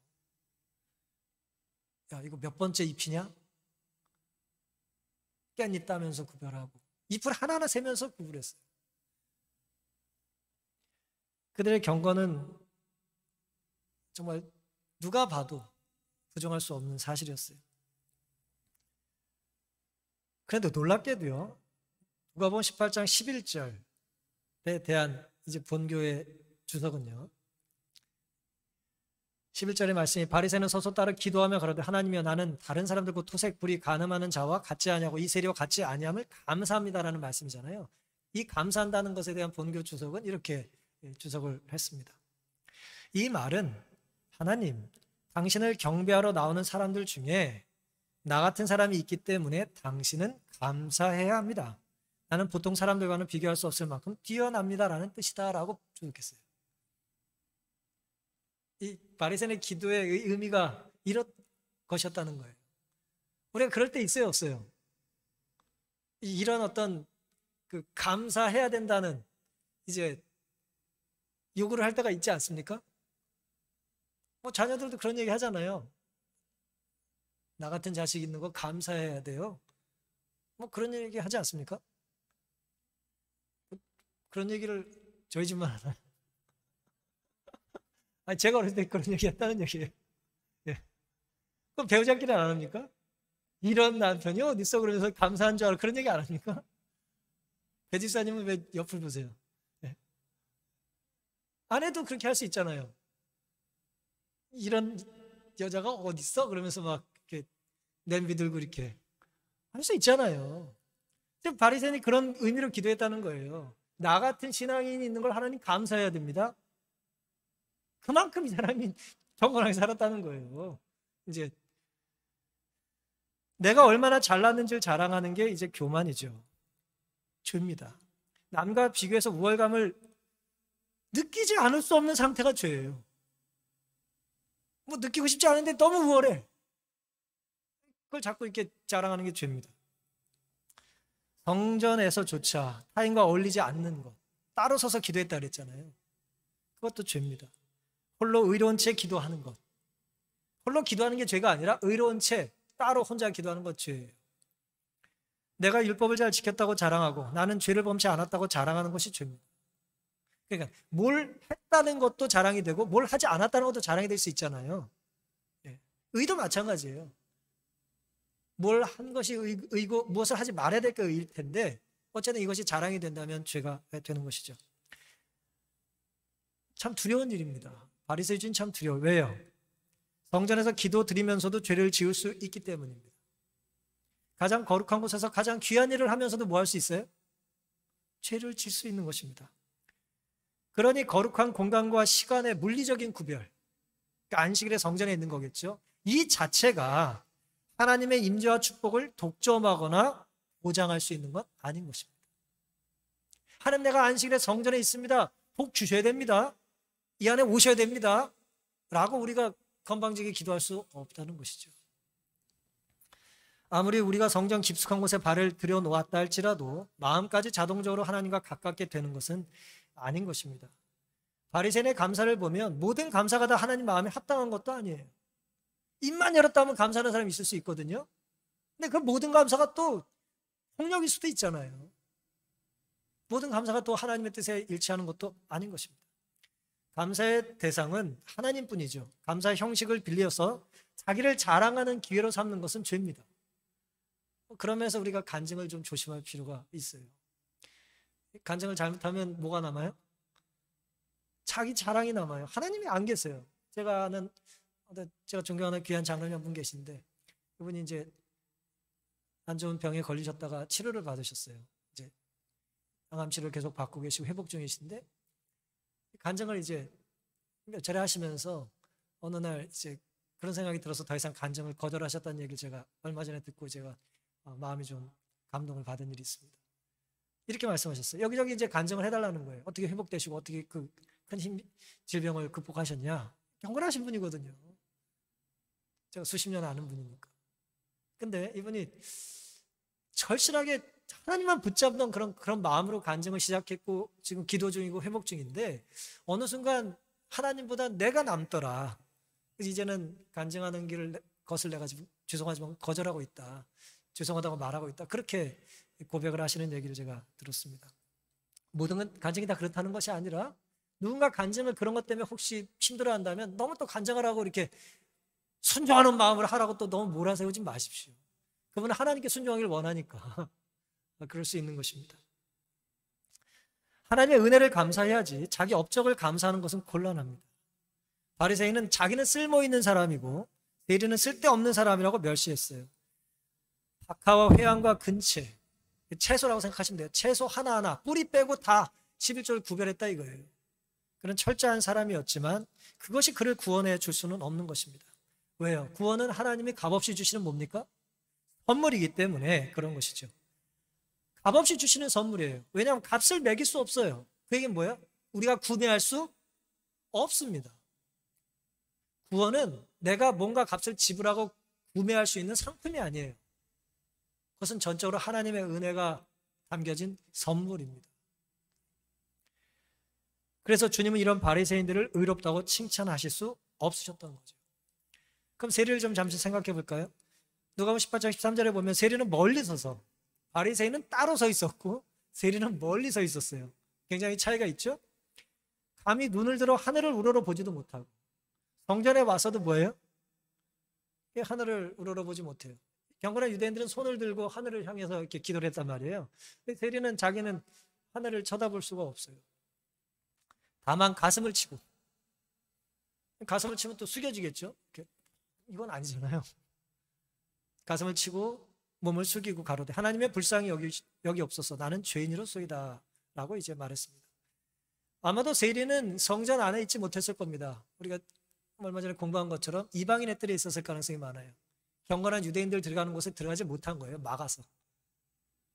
야, 이거 몇 번째 잎이냐? 깻잎 따면서 구별하고 잎을 하나하나 세면서 구별했어요. 그들의 경건은 정말 누가 봐도 부정할 수 없는 사실이었어요. 그런데 놀랍게도요, 누가복음 18장 11절에 대한 이제 본교의 주석은요, 11절의 말씀이 바리새는 서서 따라 기도하며 가로되 하나님이여 나는 다른 사람들과 토색, 불의, 간음하는 자와 같지 아니하고 이 세리와 같지 아니함을 감사합니다라는 말씀이잖아요. 이 감사한다는 것에 대한 본교 주석은 이렇게 주석을 했습니다. 이 말은 하나님, 당신을 경배하러 나오는 사람들 중에 나 같은 사람이 있기 때문에 당신은 감사해야 합니다. 나는 보통 사람들과는 비교할 수 없을 만큼 뛰어납니다라는 뜻이다라고 주석했어요. 이 바리새인의 기도의 의미가 이런 것이었다는 거예요. 우리가 그럴 때 있어요, 없어요? 이런 어떤 그 감사해야 된다는 이제 요구를 할 때가 있지 않습니까? 뭐 자녀들도 그런 얘기 하잖아요. 나 같은 자식 있는 거 감사해야 돼요. 뭐 그런 얘기 하지 않습니까? 그런 얘기를 저희 집만 하나요? 아니 제가 어릴 때 그런 얘기 했다는 얘기예요. 예. 그럼 배우자끼리 안 합니까? 이런 남편이 어디 있어? 그러면서 감사한 줄 알아. 그런 얘기 안 합니까? 배 집사님은 왜 옆을 보세요? 예. 아내도 그렇게 할 수 있잖아요. 이런 여자가 어디 있어? 그러면서 막 이렇게 냄비 들고 이렇게 할 수 있잖아요. 바리새인이 그런 의미로 기도했다는 거예요. 나 같은 신앙인이 있는 걸 하나님 감사해야 됩니다. 그만큼 이 사람이 경건하게 살았다는 거예요. 이제 내가 얼마나 잘났는지를 자랑하는 게 이제 교만이죠. 죄입니다. 남과 비교해서 우월감을 느끼지 않을 수 없는 상태가 죄예요. 뭐 느끼고 싶지 않은데 너무 우월해. 그걸 자꾸 이렇게 자랑하는 게 죄입니다. 성전에서조차 타인과 어울리지 않는 것, 따로 서서 기도했다 그랬잖아요. 그것도 죄입니다. 홀로 의로운 채 기도하는 것, 홀로 기도하는 게 죄가 아니라 의로운 채 따로 혼자 기도하는 것 죄예요. 내가 율법을 잘 지켰다고 자랑하고 나는 죄를 범치 않았다고 자랑하는 것이 죄입니다. 그러니까 뭘 했다는 것도 자랑이 되고 뭘 하지 않았다는 것도 자랑이 될 수 있잖아요. 의도 마찬가지예요. 뭘 한 것이 의고 무엇을 하지 말아야 될 게 의일 텐데 어쨌든 이것이 자랑이 된다면 죄가 되는 것이죠. 참 두려운 일입니다. 바리새인은 참 두려워요. 왜요? 성전에서 기도 드리면서도 죄를 지을 수 있기 때문입니다. 가장 거룩한 곳에서 가장 귀한 일을 하면서도 뭐 할 수 있어요? 죄를 질 수 있는 것입니다. 그러니 거룩한 공간과 시간의 물리적인 구별, 그러니까 안식일의 성전에 있는 거겠죠. 이 자체가 하나님의 임재와 축복을 독점하거나 보장할 수 있는 건 아닌 것입니다. 하나님, 내가 안식일의 성전에 있습니다. 복 주셔야 됩니다. 이 안에 오셔야 됩니다. 라고 우리가 건방지게 기도할 수 없다는 것이죠. 아무리 우리가 성전 깊숙한 곳에 발을 들여놓았다 할지라도 마음까지 자동적으로 하나님과 가깝게 되는 것은 아닌 것입니다. 바리새인의 감사를 보면 모든 감사가 다 하나님 마음에 합당한 것도 아니에요. 입만 열었다 하면 감사하는 사람이 있을 수 있거든요. 근데 그 모든 감사가 또 폭력일 수도 있잖아요. 모든 감사가 또 하나님의 뜻에 일치하는 것도 아닌 것입니다. 감사의 대상은 하나님뿐이죠. 감사의 형식을 빌려서 자기를 자랑하는 기회로 삼는 것은 죄입니다. 그러면서 우리가 간증을 좀 조심할 필요가 있어요. 간증을 잘못하면 뭐가 남아요? 자기 자랑이 남아요. 하나님이 안 계세요. 제가 존경하는 귀한 장로님 한 분 계신데, 그분이 이제 안 좋은 병에 걸리셨다가 치료를 받으셨어요. 이제 항암 치료를 계속 받고 계시고 회복 중이신데, 간증을 이제 몇 차례 하시면서 어느 날 이제 그런 생각이 들어서 더 이상 간증을 거절하셨다는 얘기를 제가 얼마 전에 듣고 제가 마음이 좀 감동을 받은 일이 있습니다. 이렇게 말씀하셨어요. 여기저기 이제 간증을 해달라는 거예요. 어떻게 회복되시고 어떻게 그 큰 질병을 극복하셨냐. 경건하신 분이거든요. 제가 수십 년 아는 분이니까. 근데 이분이 절실하게 하나님만 붙잡는 그런 마음으로 간증을 시작했고 지금 기도 중이고 회복 중인데 어느 순간 하나님보다 내가 남더라. 그래서 이제는 간증하는 것을 내가 지금 죄송하지만 거절하고 있다. 죄송하다고 말하고 있다. 그렇게 고백을 하시는 얘기를 제가 들었습니다. 모든 간증이 다 그렇다는 것이 아니라 누군가 간증을 그런 것 때문에 혹시 힘들어한다면 너무 또 간증을 하고 이렇게 순종하는 마음으로 하라고 또 너무 몰아세우지 마십시오. 그분은 하나님께 순종하기를 원하니까 그럴 수 있는 것입니다. 하나님의 은혜를 감사해야지 자기 업적을 감사하는 것은 곤란합니다. 바리새인은 자기는 쓸모있는 사람이고 세리는 쓸데없는 사람이라고 멸시했어요. 박하와 회양과 근채, 채소라고 생각하시면 돼요. 채소 하나하나 뿌리 빼고 다 11조를 구별했다 이거예요. 그는 철저한 사람이었지만 그것이 그를 구원해 줄 수는 없는 것입니다. 왜요? 구원은 하나님이 값없이 주시는 뭡니까? 선물이기 때문에 그런 것이죠. 값없이 주시는 선물이에요. 왜냐하면 값을 매길 수 없어요. 그 얘기는 뭐예요? 우리가 구매할 수 없습니다. 구원은 내가 뭔가 값을 지불하고 구매할 수 있는 상품이 아니에요. 그것은 전적으로 하나님의 은혜가 담겨진 선물입니다. 그래서 주님은 이런 바리새인들을 의롭다고 칭찬하실 수 없으셨던 거죠. 그럼 세리를 좀 잠시 생각해 볼까요? 누가복음 18장 13절에 보면 세리는 멀리 서서, 바리새인은 따로 서 있었고 세리는 멀리 서 있었어요. 굉장히 차이가 있죠? 감히 눈을 들어 하늘을 우러러 보지도 못하고 성전에 와서도 뭐예요? 하늘을 우러러 보지 못해요. 경건한 유대인들은 손을 들고 하늘을 향해서 이렇게 기도를 했단 말이에요. 세리는 자기는 하늘을 쳐다볼 수가 없어요. 다만 가슴을 치고, 가슴을 치면 또 숙여지겠죠? 이건 아니잖아요. 가슴을 치고 몸을 숙이고 가로되 하나님의 불쌍히 여기 없어서 나는 죄인으로소이다 라고 이제 말했습니다. 아마도 세리는 성전 안에 있지 못했을 겁니다. 우리가 얼마 전에 공부한 것처럼 이방인 애들이 있었을 가능성이 많아요. 경건한 유대인들 들어가는 곳에 들어가지 못한 거예요. 막아서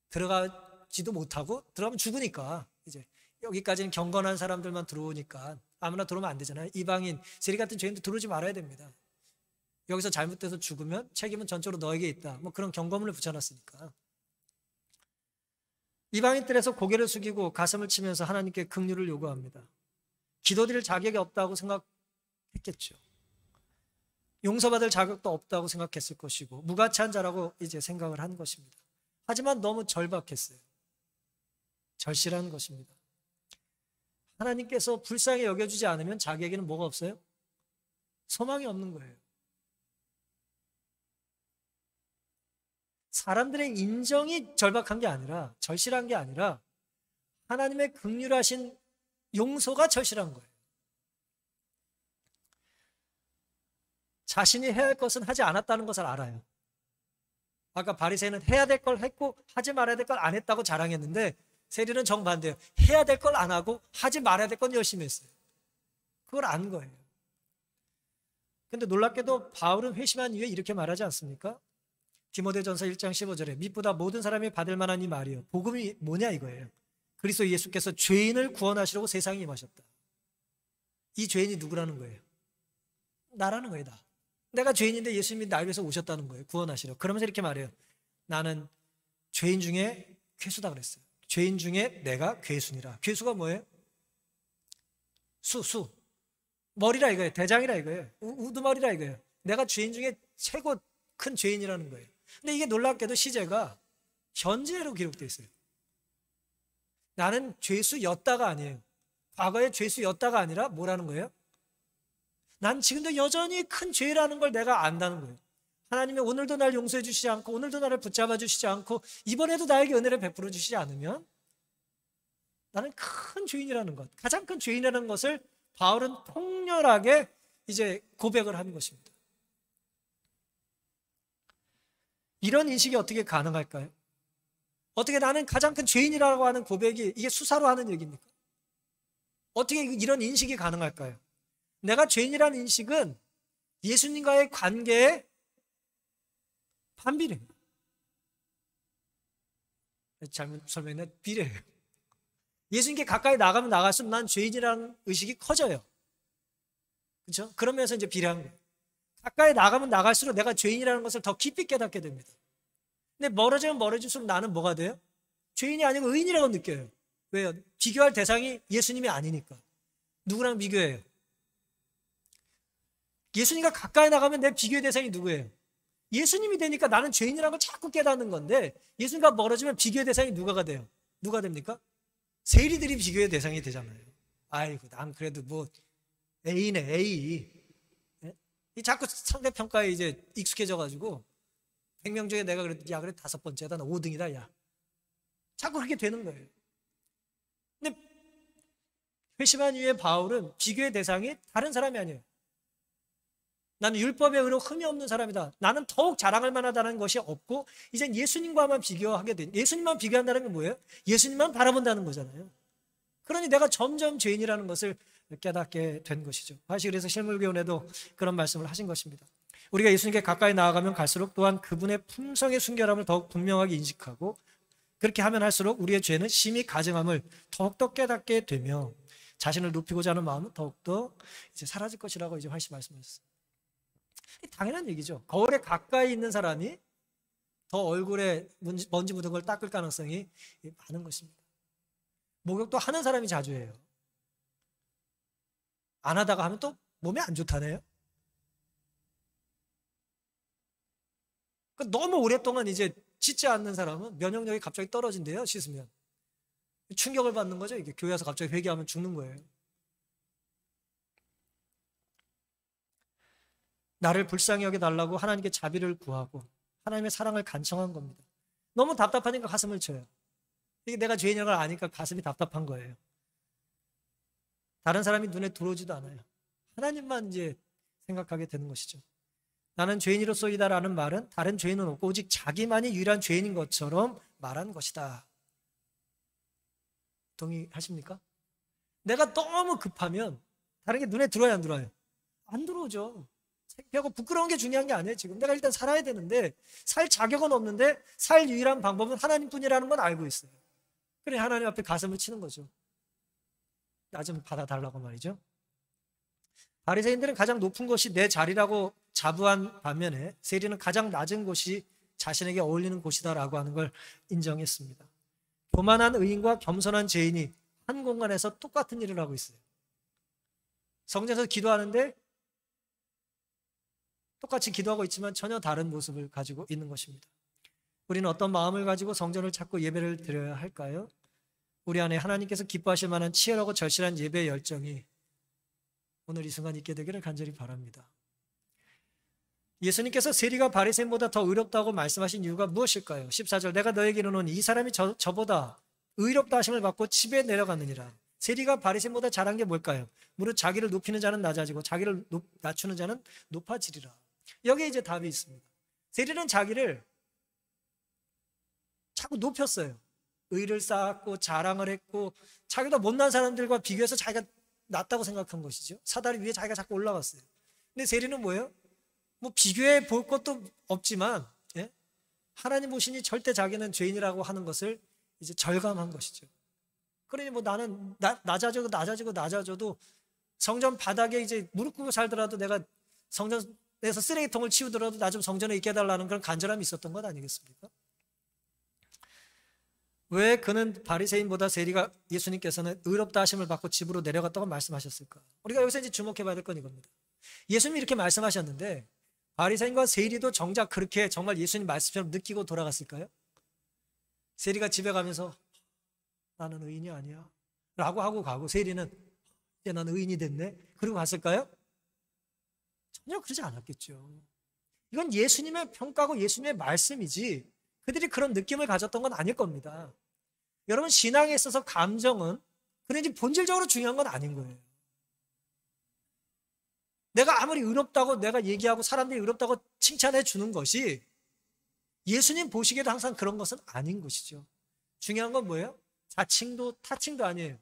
들어가지도 못하고, 들어가면 죽으니까 이제 여기까지는 경건한 사람들만 들어오니까 아무나 들어오면 안 되잖아요. 이방인 세리 같은 죄인도 들어오지 말아야 됩니다. 여기서 잘못돼서 죽으면 책임은 전적으로 너에게 있다. 뭐 그런 경고문을 붙여놨으니까. 이방인들에서 고개를 숙이고 가슴을 치면서 하나님께 긍휼을 요구합니다. 기도드릴 자격이 없다고 생각했겠죠. 용서받을 자격도 없다고 생각했을 것이고 무가치한 자라고 이제 생각을 한 것입니다. 하지만 너무 절박했어요. 절실한 것입니다. 하나님께서 불쌍히 여겨주지 않으면 자기에게는 뭐가 없어요? 소망이 없는 거예요. 사람들의 인정이 절박한 게 아니라, 절실한 게 아니라 하나님의 긍휼하신 용서가 절실한 거예요. 자신이 해야 할 것은 하지 않았다는 것을 알아요. 아까 바리새인은 해야 될 걸 했고 하지 말아야 될 걸 안 했다고 자랑했는데, 세리는 정반대예요. 해야 될 걸 안 하고 하지 말아야 될 건 열심히 했어요. 그걸 안 거예요. 근데 놀랍게도 바울은 회심한 이후에 이렇게 말하지 않습니까? 디모데전서 1장 15절에 밑보다 모든 사람이 받을 만한 이 말이요, 복음이 뭐냐 이거예요. 그리스도 예수께서 죄인을 구원하시려고 세상에 임하셨다. 이 죄인이 누구라는 거예요? 나라는 거예요. 내가 죄인인데 예수님이 나를 위해서 오셨다는 거예요. 구원하시려고. 그러면서 이렇게 말해요. 나는 죄인 중에 괴수다 그랬어요. 죄인 중에 내가 괴수니라. 괴수가 뭐예요? 수 머리라 이거예요. 대장이라 이거예요. 우두머리라 이거예요. 내가 죄인 중에 최고 큰 죄인이라는 거예요. 근데 이게 놀랍게도 시제가 현재로 기록되어 있어요. 나는 죄수였다가 아니에요. 과거에 죄수였다가 아니라 뭐라는 거예요? 난 지금도 여전히 큰 죄라는 걸 내가 안다는 거예요. 하나님이 오늘도 날 용서해 주시지 않고, 오늘도 나를 붙잡아 주시지 않고, 이번에도 나에게 은혜를 베풀어 주시지 않으면 나는 큰 죄인이라는 것, 가장 큰 죄인이라는 것을 바울은 통렬하게 이제 고백을 하는 것입니다. 이런 인식이 어떻게 가능할까요? 어떻게 나는 가장 큰 죄인이라고 하는 고백이 이게 수사로 하는 얘기입니까? 어떻게 이런 인식이 가능할까요? 내가 죄인이라는 인식은 예수님과의 관계의 반비례입니다. 잘못 설명했나? 비례예요. 예수님께 가까이 나가면 나갈수록 난 죄인이라는 의식이 커져요. 그렇죠? 그러면서 이제 비례한 거예요. 가까이 나가면 나갈수록 내가 죄인이라는 것을 더 깊이 깨닫게 됩니다. 근데 멀어지면 멀어질수록 나는 뭐가 돼요? 죄인이 아니고 의인이라고 느껴요. 왜요? 비교할 대상이 예수님이 아니니까. 누구랑 비교해요? 예수님과 가까이 나가면 내 비교의 대상이 누구예요? 예수님이 되니까 나는 죄인이라는 걸 자꾸 깨닫는 건데, 예수님과 멀어지면 비교의 대상이 누가 돼요? 누가 됩니까? 세리들이 비교의 대상이 되잖아요. 아이고, 난 그래도 뭐 A네, A. 이 자꾸 상대평가에 이제 익숙해져가지고 100명 중에 내가 그래도 야, 그래 5번째다, 나 5등이다, 야. 자꾸 그렇게 되는 거예요. 근데 회심한 이후에 바울은 비교의 대상이 다른 사람이 아니에요. 나는 율법의 의로 흠이 없는 사람이다. 나는 더욱 자랑할 만하다는 것이 없고, 이젠 예수님과만 비교하게 된, 예수님만 비교한다는 건 뭐예요? 예수님만 바라본다는 거잖아요. 그러니 내가 점점 죄인이라는 것을 깨닫게 된 것이죠. 다시 그래서 실물교훈에도 그런 말씀을 하신 것입니다. 우리가 예수님께 가까이 나아가면 갈수록 또한 그분의 품성의 순결함을 더욱 분명하게 인식하고, 그렇게 하면 할수록 우리의 죄는 심히 가증함을 더욱더 깨닫게 되며 자신을 높이고자 하는 마음은 더욱더 이제 사라질 것이라고 이제 활시 말씀하셨어요. 당연한 얘기죠. 거울에 가까이 있는 사람이 더 얼굴에 먼지 묻은 걸 닦을 가능성이 많은 것입니다. 목욕도 하는 사람이 자주 해요. 안 하다가 하면 또 몸에 안 좋다네요. 너무 오랫동안 이제 씻지 않는 사람은 면역력이 갑자기 떨어진대요. 씻으면 충격을 받는 거죠. 이게 교회 와서 갑자기 회개하면 죽는 거예요. 나를 불쌍히 여겨달라고 하나님께 자비를 구하고 하나님의 사랑을 간청한 겁니다. 너무 답답하니까 가슴을 쳐요. 이게 내가 죄인인 걸 아니까 가슴이 답답한 거예요. 다른 사람이 눈에 들어오지도 않아요. 하나님만 이제 생각하게 되는 것이죠. 나는 죄인으로서이다라는 말은 다른 죄인은 없고 오직 자기만이 유일한 죄인인 것처럼 말한 것이다. 동의하십니까? 내가 너무 급하면 다른 게 눈에 들어와요, 안 들어와요? 안 들어오죠. 창피하고 부끄러운 게 중요한 게 아니에요. 지금 내가 일단 살아야 되는데, 살 자격은 없는데 살 유일한 방법은 하나님뿐이라는 건 알고 있어요. 그래 하나님 앞에 가슴을 치는 거죠. 나 좀 받아달라고 말이죠. 바리새인들은 가장 높은 곳이 내 자리라고 자부한 반면에 세리는 가장 낮은 곳이 자신에게 어울리는 곳이다라고 하는 걸 인정했습니다. 교만한 의인과 겸손한 죄인이 한 공간에서 똑같은 일을 하고 있어요. 성전에서 기도하는데 똑같이 기도하고 있지만 전혀 다른 모습을 가지고 있는 것입니다. 우리는 어떤 마음을 가지고 성전을 찾고 예배를 드려야 할까요? 우리 안에 하나님께서 기뻐하실 만한 치열하고 절실한 예배의 열정이 오늘 이 순간 있게 되기를 간절히 바랍니다. 예수님께서 세리가 바리새인보다 더 의롭다고 말씀하신 이유가 무엇일까요? 14절, 내가 너에게 이르노니 이 사람이 저보다 의롭다 하심을 받고 집에 내려갔느니라. 세리가 바리새인보다 잘한 게 뭘까요? 무릇 자기를 높이는 자는 낮아지고 자기를 낮추는 자는 높아지리라. 여기에 이제 답이 있습니다. 세리는 자기를 자꾸 높였어요. 의를 쌓았고 자랑을 했고 자기가 못난 사람들과 비교해서 자기가 낫다고 생각한 것이죠. 사다리 위에 자기가 자꾸 올라갔어요. 근데 세리는 뭐예요? 뭐 비교해 볼 것도 없지만, 예? 하나님 보시니 절대 자기는 죄인이라고 하는 것을 이제 절감한 것이죠. 그러니 뭐 나는 낮아져도 성전 바닥에 이제 무릎 꿇고 살더라도 내가 성전에서 쓰레기통을 치우더라도 나 좀 성전에 있게 해달라는 그런 간절함이 있었던 것 아니겠습니까? 왜 그는 바리새인보다 세리가 예수님께서는 의롭다 하심을 받고 집으로 내려갔다고 말씀하셨을까? 우리가 여기서 이제 주목해 봐야 될 건 이겁니다. 예수님이 이렇게 말씀하셨는데 바리새인과 세리도 정작 그렇게 정말 예수님 말씀처럼 느끼고 돌아갔을까요? 세리가 집에 가면서 나는 의인이 아니야 라고 하고 가고, 세리는 이제 나는 의인이 됐네 그리고 갔을까요? 전혀 그러지 않았겠죠. 이건 예수님의 평가고 예수님의 말씀이지 그들이 그런 느낌을 가졌던 건 아닐 겁니다. 여러분, 신앙에 있어서 감정은 그런지 본질적으로 중요한 건 아닌 거예요. 내가 아무리 의롭다고 내가 얘기하고 사람들이 의롭다고 칭찬해 주는 것이 예수님 보시기에도 항상 그런 것은 아닌 것이죠. 중요한 건 뭐예요? 자칭도 타칭도 아니에요.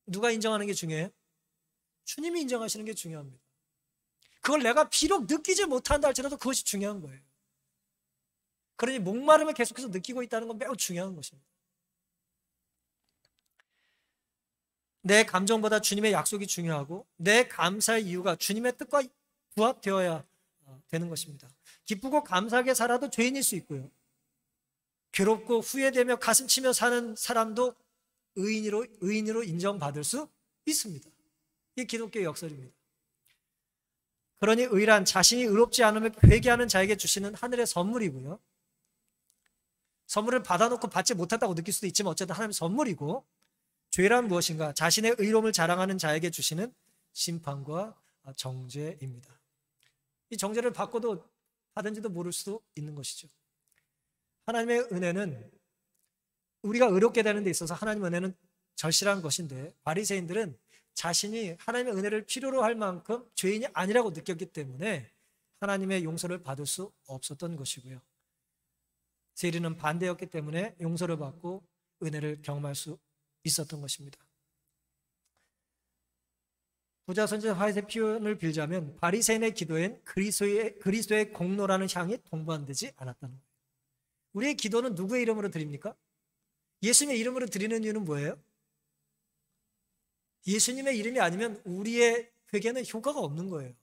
누가 인정하는 게 중요해요? 주님이 인정하시는 게 중요합니다. 그걸 내가 비록 느끼지 못한다 할지라도 그것이 중요한 거예요. 그러니 목마름을 계속해서 느끼고 있다는 건 매우 중요한 것입니다. 내 감정보다 주님의 약속이 중요하고 내 감사의 이유가 주님의 뜻과 부합되어야 되는 것입니다. 기쁘고 감사하게 살아도 죄인일 수 있고요. 괴롭고 후회되며 가슴치며 사는 사람도 의인으로 인정받을 수 있습니다. 이게 기독교의 역설입니다. 그러니 의란 자신이 의롭지 않으면 회개하는 자에게 주시는 하늘의 선물이고요. 선물을 받아놓고 받지 못했다고 느낄 수도 있지만 어쨌든 하나님의 선물이고, 죄란 무엇인가? 자신의 의로움을 자랑하는 자에게 주시는 심판과 정죄입니다. 이 정죄를 받고도 받은지도 모를 수도 있는 것이죠. 하나님의 은혜는 우리가 의롭게 되는 데 있어서 하나님의 은혜는 절실한 것인데, 바리새인들은 자신이 하나님의 은혜를 필요로 할 만큼 죄인이 아니라고 느꼈기 때문에 하나님의 용서를 받을 수 없었던 것이고요. 세리는 반대였기 때문에 용서를 받고 은혜를 경험할 수 있었던 것입니다. 부자 선지자 화이트의 표현을 빌자면 바리새인의 기도엔 그리스도의 공로라는 향이 동반되지 않았다는 거예요. 우리의 기도는 누구의 이름으로 드립니까? 예수님의 이름으로 드리는 이유는 뭐예요? 예수님의 이름이 아니면 우리의 회개는 효과가 없는 거예요.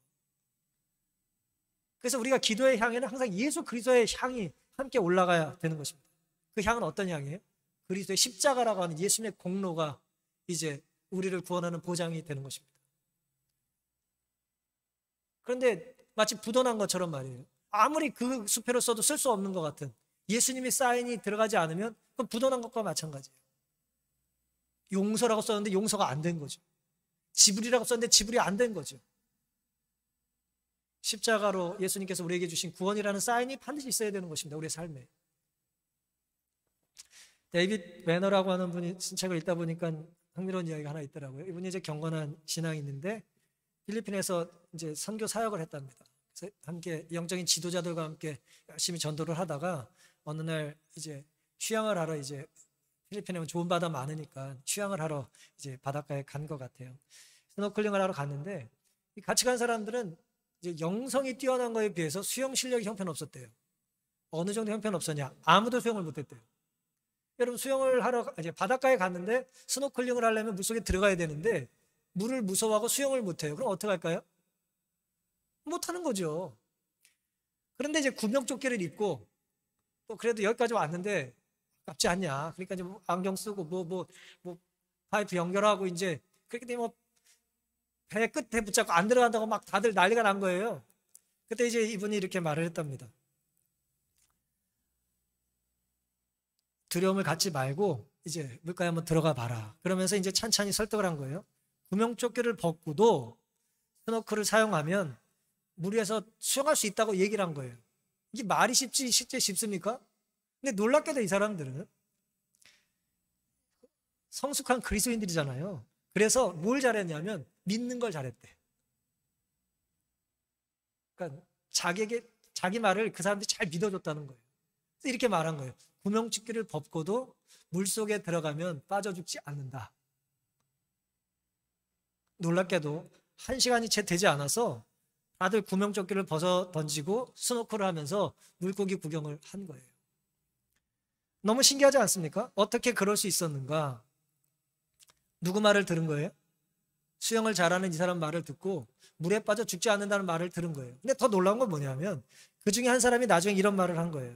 그래서 우리가 기도의 향에는 항상 예수 그리스도의 향이 함께 올라가야 되는 것입니다. 그 향은 어떤 향이에요? 그리스도의 십자가라고 하는 예수님의 공로가 이제 우리를 구원하는 보장이 되는 것입니다. 그런데 마치 부도난 것처럼 말이에요. 아무리 그 수표를 써도 쓸 수 없는 것 같은, 예수님이 사인이 들어가지 않으면 그건 부도난 것과 마찬가지예요. 용서라고 썼는데 용서가 안 된 거죠. 지불이라고 썼는데 지불이 안 된 거죠. 십자가로 예수님께서 우리에게 주신 구원이라는 사인이 반드시 있어야 되는 것입니다. 우리의 삶에. 데이빗 매너라고 하는 분이 쓴 책을 읽다 보니까 흥미로운 이야기가 하나 있더라고요. 이분이 이제 경건한 신앙이 있는데 필리핀에서 이제 선교 사역을 했답니다. 그래서 함께 영적인 지도자들과 함께 열심히 전도를 하다가 어느 날 이제 휴양을 하러, 이제 필리핀에 좋은 바다 많으니까 휴양을 하러 이제 바닷가에 간 것 같아요. 스노클링을 하러 갔는데 같이 간 사람들은 이제 영성이 뛰어난 거에 비해서 수영 실력이 형편없었대요. 어느 정도 형편없었냐? 아무도 수영을 못했대요. 여러분, 수영을 하러 이제 바닷가에 갔는데 스노클링을 하려면 물속에 들어가야 되는데 물을 무서워하고 수영을 못해요. 그럼 어떻게 할까요? 못하는 거죠. 그런데 이제 구명조끼를 입고 또 그래도 여기까지 왔는데 아깝지 않냐? 그러니까 이제 뭐 안경 쓰고 뭐 파이프 연결하고 이제 그렇게 되면 뭐 배 끝에 붙잡고 안 들어간다고 막 다들 난리가 난 거예요. 그때 이제 이분이 이렇게 말을 했답니다. 두려움을 갖지 말고 이제 물가에 한번 들어가 봐라. 그러면서 이제 찬찬히 설득을 한 거예요. 구명조끼를 벗고도 스노클을 사용하면 물 위에서 수영할 수 있다고 얘기를 한 거예요. 이게 말이 쉽지 실제 쉽습니까? 근데 놀랍게도 이 사람들은 성숙한 그리스도인들이잖아요. 그래서 뭘 잘했냐면 믿는 걸 잘했대. 그러니까 자기 말을 그 사람들이 잘 믿어줬다는 거예요. 그래서 이렇게 말한 거예요. 구명조끼를 벗고도 물속에 들어가면 빠져 죽지 않는다. 놀랍게도 1시간이 채 되지 않아서 다들 구명조끼를 벗어 던지고 스노클을 하면서 물고기 구경을 한 거예요. 너무 신기하지 않습니까? 어떻게 그럴 수 있었는가? 누구 말을 들은 거예요? 수영을 잘하는 이 사람 말을 듣고 물에 빠져 죽지 않는다는 말을 들은 거예요. 근데 더 놀라운 건 뭐냐면 그 중에 한 사람이 나중에 이런 말을 한 거예요.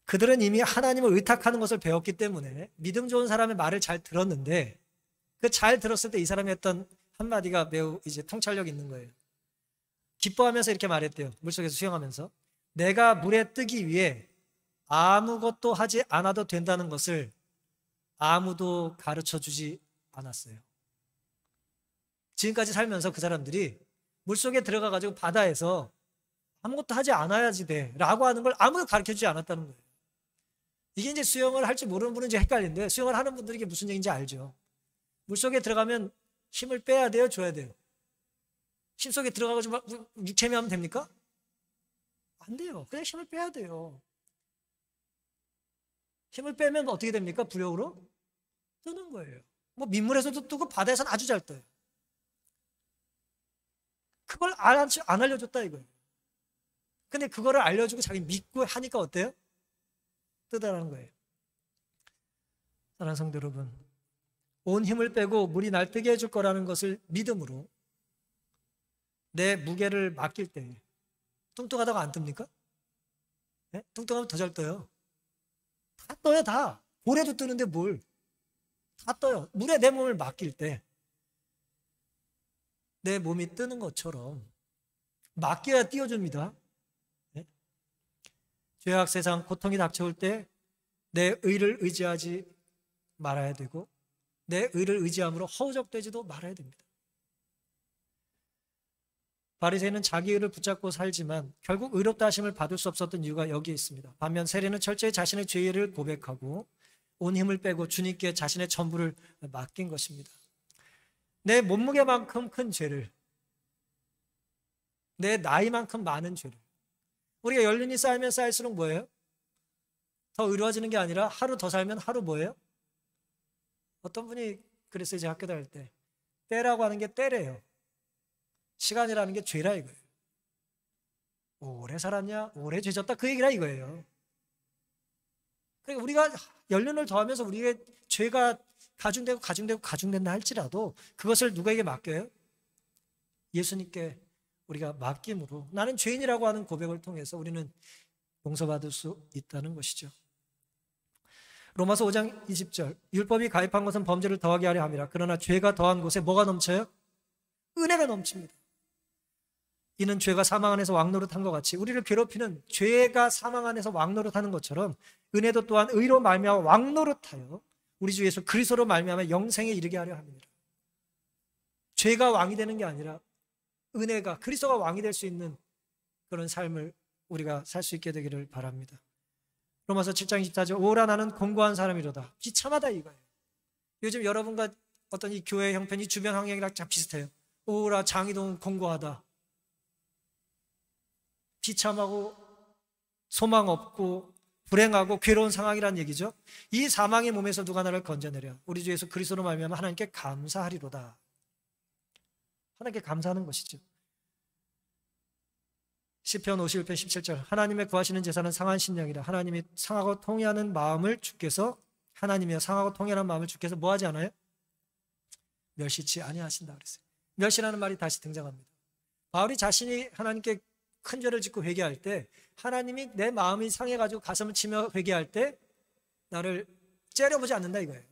그들은 이미 하나님을 의탁하는 것을 배웠기 때문에 믿음 좋은 사람의 말을 잘 들었는데 그 잘 들었을 때 이 사람이 했던 한마디가 매우 이제 통찰력 있는 거예요. 기뻐하면서 이렇게 말했대요. 물속에서 수영하면서. 내가 물에 뜨기 위해 아무것도 하지 않아도 된다는 것을 아무도 가르쳐 주지 않았어요. 지금까지 살면서 그 사람들이 물속에 들어가가지고 바다에서 아무것도 하지 않아야지 돼 라고 하는 걸 아무도 가르쳐 주지 않았다는 거예요. 이게 이제 수영을 할 줄 모르는 분은 이제 헷갈리는데 무슨 하는 분들이 이게 무슨 얘기인지 알죠. 물속에 들어가면 힘을 빼야 돼요? 줘야 돼요? 힘속에 들어가가지고 육체미 하면 됩니까? 안 돼요. 그냥 힘을 빼야 돼요. 힘을 빼면 어떻게 됩니까? 부력으로 뜨는 거예요. 뭐 민물에서도 뜨고 바다에서는 아주 잘 떠요. 그걸 안 알려줬다 이거예요. 근데 그거를 알려주고 자기 믿고 하니까 어때요? 뜨다라는 거예요. 사랑하는 성도 여러분, 온 힘을 빼고 물이 날 뜨게 해줄 거라는 것을 믿음으로 내 무게를 맡길 때 뚱뚱하다고 안 뜹니까? 네? 뚱뚱하면 더 잘 떠요. 다 떠요, 다. 고래도 뜨는데 뭘. 다 떠요. 물에 내 몸을 맡길 때 내 몸이 뜨는 것처럼 맡겨야 띄워줍니다. 네? 죄악 세상 고통이 닥쳐올 때 내 의를 의지하지 말아야 되고 내 의를 의지함으로 허우적대지도 말아야 됩니다. 바리새인은 자기 의를 붙잡고 살지만 결국 의롭다 하심을 받을 수 없었던 이유가 여기에 있습니다. 반면 세리는 철저히 자신의 죄를 고백하고 온 힘을 빼고 주님께 자신의 전부를 맡긴 것입니다. 내 몸무게만큼 큰 죄를, 내 나이만큼 많은 죄를, 우리가 연륜이 쌓이면 쌓일수록 뭐예요? 더 의로워지는 게 아니라 하루 더 살면 하루 뭐예요? 어떤 분이 그랬어요. 제 학교 다닐 때 때라고 하는 게 때래요. 시간이라는 게 죄라 이거예요. 오래 살았냐? 오래 죄졌다 그 얘기라 이거예요. 그러니까 우리가 연륜을 더하면서 우리의 죄가 가중된다 할지라도 그것을 누구에게 맡겨요? 예수님께 우리가 맡김으로 나는 죄인이라고 하는 고백을 통해서 우리는 용서받을 수 있다는 것이죠. 로마서 5장 20절 율법이 가입한 것은 범죄를 더하게 하려 함이라. 그러나 죄가 더한 곳에 뭐가 넘쳐요? 은혜가 넘칩니다. 이는 죄가 사망 안에서 왕노릇한 것 같이 우리를 괴롭히는 죄가 사망 안에서 왕노릇하는 것처럼 은혜도 또한 의로 말미암아 왕노릇하여 우리 주 예수 그리스도로 말미암아 영생에 이르게 하려 합니다. 죄가 왕이 되는 게 아니라 은혜가 그리스도가 왕이 될 수 있는 그런 삶을 우리가 살 수 있게 되기를 바랍니다. 로마서 7장 24절 오라 나는 공고한 사람이로다. 비참하다 이거예요. 요즘 여러분과 어떤 이 교회 형편이 주변 환경이랑 참 비슷해요. 오라 장이동 공고하다. 비참하고 소망 없고 불행하고 괴로운 상황이란 얘기죠. 이 사망의 몸에서 누가 나를 건져내려 우리 주 예수 그리스도로 말미암아 하나님께 감사하리로다. 하나님께 감사하는 것이죠. 시편 51편 17절 하나님의 구하시는 제사는 상한 심령이라. 하나님이 상하고 통회하는 마음을 주께서 하나님이여 상하고 통회하는 마음을 주께서 뭐 하지 않아요? 멸시치 아니하신다 그랬어요. 멸시라는 말이 다시 등장합니다. 바울이 자신이 하나님께 큰 죄를 짓고 회개할 때 하나님이 내 마음이 상해가지고 가슴을 치며 회개할 때 나를 째려보지 않는다 이거예요.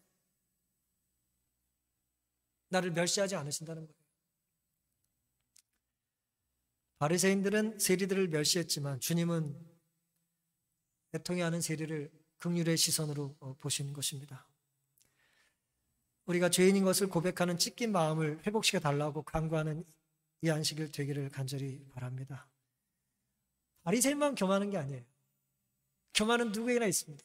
나를 멸시하지 않으신다는 거예요. 바리새인들은 세리들을 멸시했지만 주님은 애통해 하는 세리를 긍휼의 시선으로 보시는 것입니다. 우리가 죄인인 것을 고백하는 찢긴 마음을 회복시켜 달라고 간구하는 이 안식일 되기를 간절히 바랍니다. 바리새인만 교만한 게 아니에요. 교만은 누구에게나 있습니다.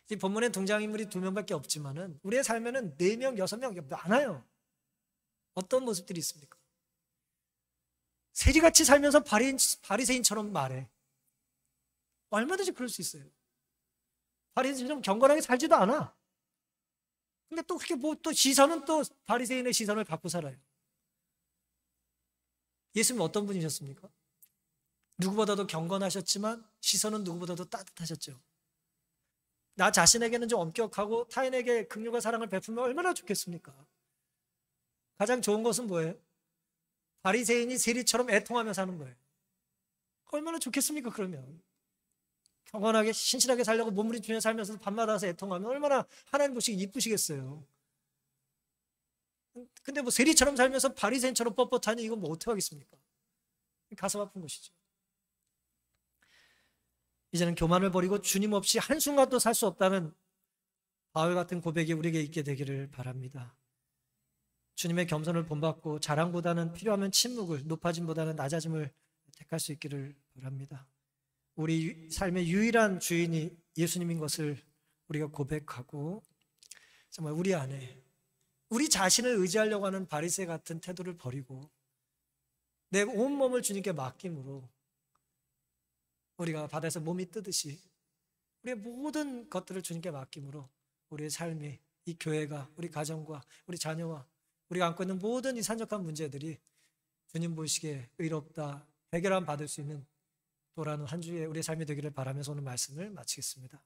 이 본문에 등장인물이 2명밖에 없지만은 우리의 삶에는 4명, 6명 많아요. 어떤 모습들이 있습니까? 세리같이 살면서 바리새인처럼 말해. 얼마든지 그럴 수 있어요. 바리새인처럼 경건하게 살지도 않아. 근데 또 그렇게 또 시선은 또 바리새인의 시선을 받고 살아요. 예수님 어떤 분이셨습니까? 누구보다도 경건하셨지만 시선은 누구보다도 따뜻하셨죠. 나 자신에게는 좀 엄격하고 타인에게 긍휼과 사랑을 베풀면 얼마나 좋겠습니까? 가장 좋은 것은 뭐예요? 바리새인이 세리처럼 애통하며 사는 거예요. 얼마나 좋겠습니까? 그러면 경건하게 신실하게 살려고 몸부림치며 살면서 밤마다 와서 애통하면 얼마나 하나님 보시기 이쁘시겠어요. 근데 뭐 세리처럼 살면서 바리새인처럼 뻣뻣하니 이건 뭐 어떻게 하겠습니까? 가슴 아픈 것이죠. 이제는 교만을 버리고 주님 없이 한순간도 살 수 없다는 바울 같은 고백이 우리에게 있게 되기를 바랍니다. 주님의 겸손을 본받고 자랑보다는 필요하면 침묵을, 높아짐보다는 낮아짐을 택할 수 있기를 바랍니다. 우리 삶의 유일한 주인이 예수님인 것을 우리가 고백하고 정말 우리 안에 우리 자신을 의지하려고 하는 바리새 같은 태도를 버리고 내 온몸을 주님께 맡김으로 우리가 바다에서 몸이 뜨듯이 우리의 모든 것들을 주님께 맡김으로 우리의 삶이, 이 교회가, 우리 가정과 우리 자녀와 우리가 안고 있는 모든 이 산적한 문제들이 주님 보시기에 의롭다, 해결함 받을 수 있는 돌아오는 한 주의 우리의 삶이 되기를 바라면서 오늘 말씀을 마치겠습니다.